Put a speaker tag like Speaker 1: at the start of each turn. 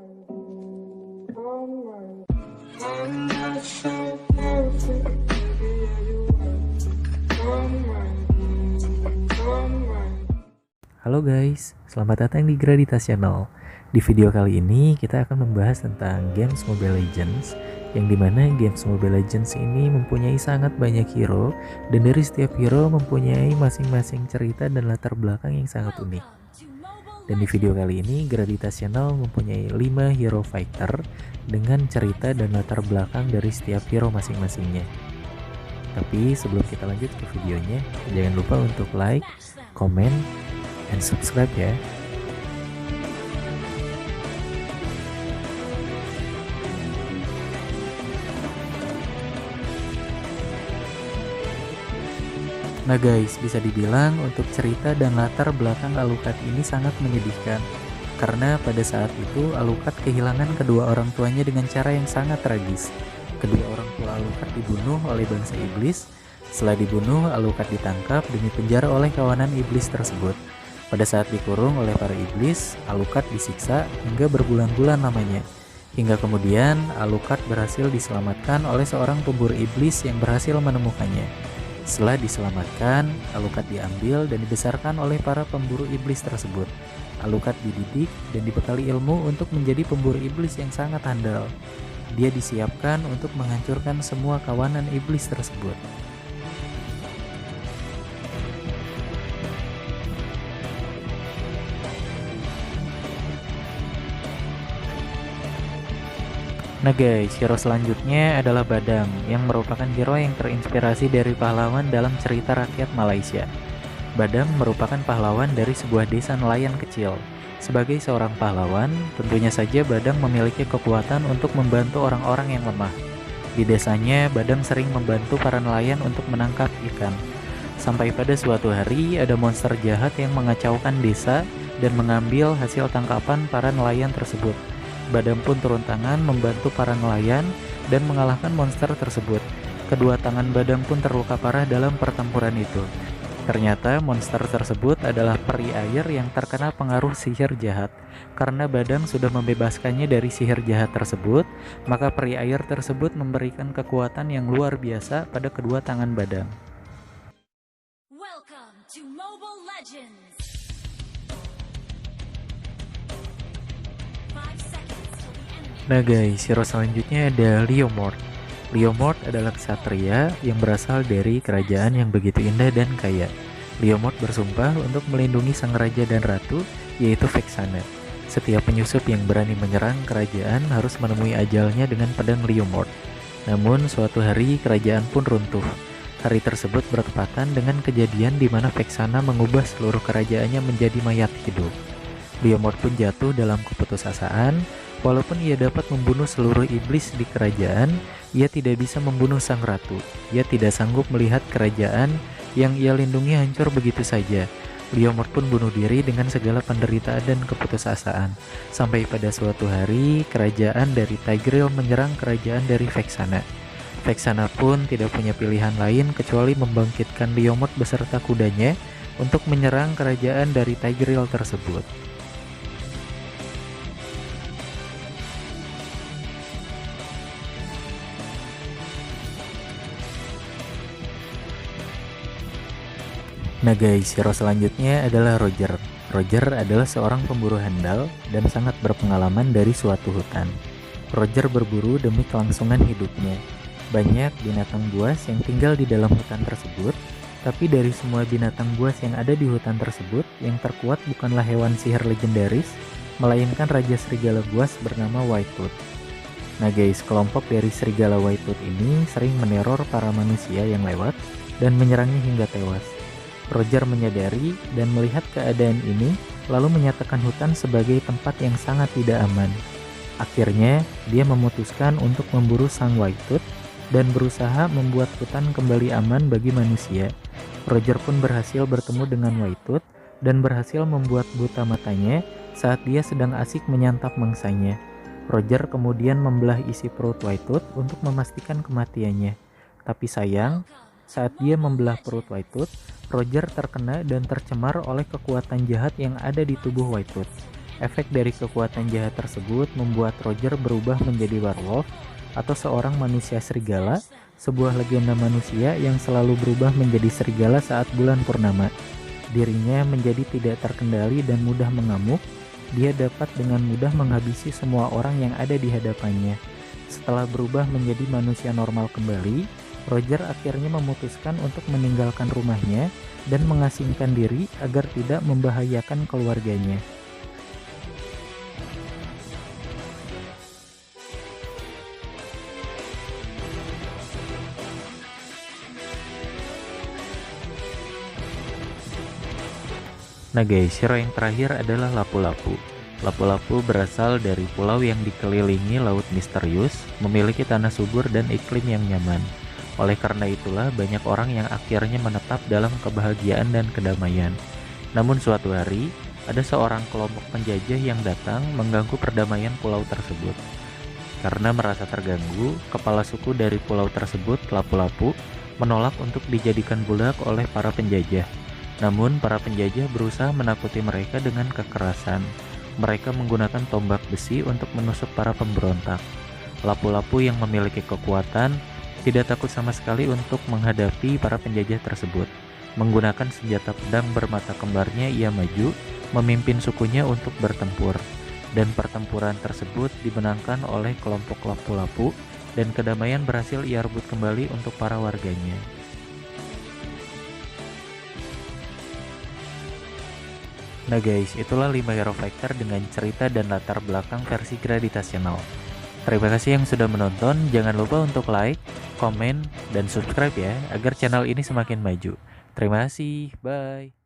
Speaker 1: Halo guys, selamat datang di Graditas Channel. Di video kali ini kita akan membahas tentang games Mobile Legends, yang dimana games Mobile Legends ini mempunyai sangat banyak hero, dan dari setiap hero mempunyai masing-masing cerita dan latar belakang yang sangat unik. Dan di video kali ini Graditas Channel mempunyai 5 hero fighter dengan cerita dan latar belakang dari setiap hero masing-masingnya. Tapi sebelum kita lanjut ke videonya, jangan lupa untuk like, komen, dan subscribe ya. Nah guys, bisa dibilang untuk cerita dan latar belakang Alucard ini sangat menyedihkan. Karena pada saat itu Alucard kehilangan kedua orang tuanya dengan cara yang sangat tragis. Kedua orang tua Alucard dibunuh oleh bangsa iblis. Setelah dibunuh, Alucard ditangkap dan dipenjara oleh kawanan iblis tersebut. Pada saat dikurung oleh para iblis, Alucard disiksa hingga berbulan-bulan lamanya. Hingga kemudian Alucard berhasil diselamatkan oleh seorang pemburu iblis yang berhasil menemukannya. Setelah diselamatkan, Alucard diambil dan dibesarkan oleh para pemburu iblis tersebut. Alucard dididik dan dibekali ilmu untuk menjadi pemburu iblis yang sangat handal. Dia disiapkan untuk menghancurkan semua kawanan iblis tersebut. Nah guys, hero selanjutnya adalah Badang, yang merupakan hero yang terinspirasi dari pahlawan dalam cerita rakyat Malaysia. Badang merupakan pahlawan dari sebuah desa nelayan kecil. Sebagai seorang pahlawan, tentunya saja Badang memiliki kekuatan untuk membantu orang-orang yang lemah. Di desanya, Badang sering membantu para nelayan untuk menangkap ikan. Sampai pada suatu hari, ada monster jahat yang mengacaukan desa dan mengambil hasil tangkapan para nelayan tersebut. Badang pun turun tangan membantu para nelayan dan mengalahkan monster tersebut. Kedua tangan Badang pun terluka parah dalam pertempuran itu. Ternyata monster tersebut adalah peri air yang terkena pengaruh sihir jahat. Karena Badang sudah membebaskannya dari sihir jahat tersebut, maka peri air tersebut memberikan kekuatan yang luar biasa pada kedua tangan Badang.
Speaker 2: Welcome to Mobile Legends.
Speaker 1: Nah guys, hero selanjutnya ada Leomord. Leomord adalah ksatria yang berasal dari kerajaan yang begitu indah dan kaya. Leomord bersumpah untuk melindungi sang raja dan ratu, yaitu Vexana. Setiap penyusup yang berani menyerang kerajaan harus menemui ajalnya dengan pedang Leomord. Namun suatu hari kerajaan pun runtuh. Hari tersebut bertepatan dengan kejadian di mana Vexana mengubah seluruh kerajaannya menjadi mayat hidup. Leomord pun jatuh dalam keputusasaan. Walaupun ia dapat membunuh seluruh iblis di kerajaan, ia tidak bisa membunuh sang ratu. Ia tidak sanggup melihat kerajaan yang ia lindungi hancur begitu saja. Leomord pun bunuh diri dengan segala penderitaan dan keputusasaan. Sampai pada suatu hari, kerajaan dari Tigreal menyerang kerajaan dari Vexana. Vexana pun tidak punya pilihan lain kecuali membangkitkan Leomord beserta kudanya untuk menyerang kerajaan dari Tigreal tersebut. Nah guys, hero selanjutnya adalah Roger. Roger adalah seorang pemburu handal dan sangat berpengalaman dari suatu hutan. Roger berburu demi kelangsungan hidupnya. Banyak binatang buas yang tinggal di dalam hutan tersebut, tapi dari semua binatang buas yang ada di hutan tersebut, yang terkuat bukanlah hewan sihir legendaris, melainkan Raja Serigala Buas bernama Whitetooth. Nah guys, kelompok dari Serigala Whitetooth ini sering meneror para manusia yang lewat dan menyerangnya hingga tewas. Roger menyadari dan melihat keadaan ini, lalu menyatakan hutan sebagai tempat yang sangat tidak aman. Akhirnya, dia memutuskan untuk memburu sang Whitetooth dan berusaha membuat hutan kembali aman bagi manusia. Roger pun berhasil bertemu dengan Whitetooth dan berhasil membuat buta matanya saat dia sedang asik menyantap mangsanya. Roger kemudian membelah isi perut Whitetooth untuk memastikan kematiannya. Tapi sayang, saat dia membelah perut Whitetooth, Roger terkena dan tercemar oleh kekuatan jahat yang ada di tubuh Whitetooth. Efek dari kekuatan jahat tersebut membuat Roger berubah menjadi werewolf atau seorang manusia serigala, sebuah legenda manusia yang selalu berubah menjadi serigala saat bulan purnama. Dirinya menjadi tidak terkendali dan mudah mengamuk. Dia dapat dengan mudah menghabisi semua orang yang ada di hadapannya. Setelah berubah menjadi manusia normal kembali, Roger akhirnya memutuskan untuk meninggalkan rumahnya dan mengasingkan diri agar tidak membahayakan keluarganya. Nah guys, hero yang terakhir adalah Lapu-Lapu. Lapu-Lapu berasal dari pulau yang dikelilingi laut misterius, memiliki tanah subur dan iklim yang nyaman. Oleh karena itulah banyak orang yang akhirnya menetap dalam kebahagiaan dan kedamaian. Namun suatu hari, ada seorang kelompok penjajah yang datang mengganggu perdamaian pulau tersebut. Karena merasa terganggu, kepala suku dari pulau tersebut, Lapu-Lapu, menolak untuk dijadikan budak oleh para penjajah. Namun para penjajah berusaha menakuti mereka dengan kekerasan. Mereka menggunakan tombak besi untuk menusuk para pemberontak. Lapu-Lapu yang memiliki kekuatan tidak takut sama sekali untuk menghadapi para penjajah tersebut. Menggunakan senjata pedang bermata kembarnya, ia maju, memimpin sukunya untuk bertempur. Dan pertempuran tersebut dimenangkan oleh kelompok Lapu-Lapu dan kedamaian berhasil ia rebut kembali untuk para warganya. Nah guys, itulah 5 hero fighter dengan cerita dan latar belakang versi gravitasional. Terima kasih yang sudah menonton, jangan lupa untuk like, komen, dan subscribe ya, agar channel ini semakin maju. Terima kasih, bye.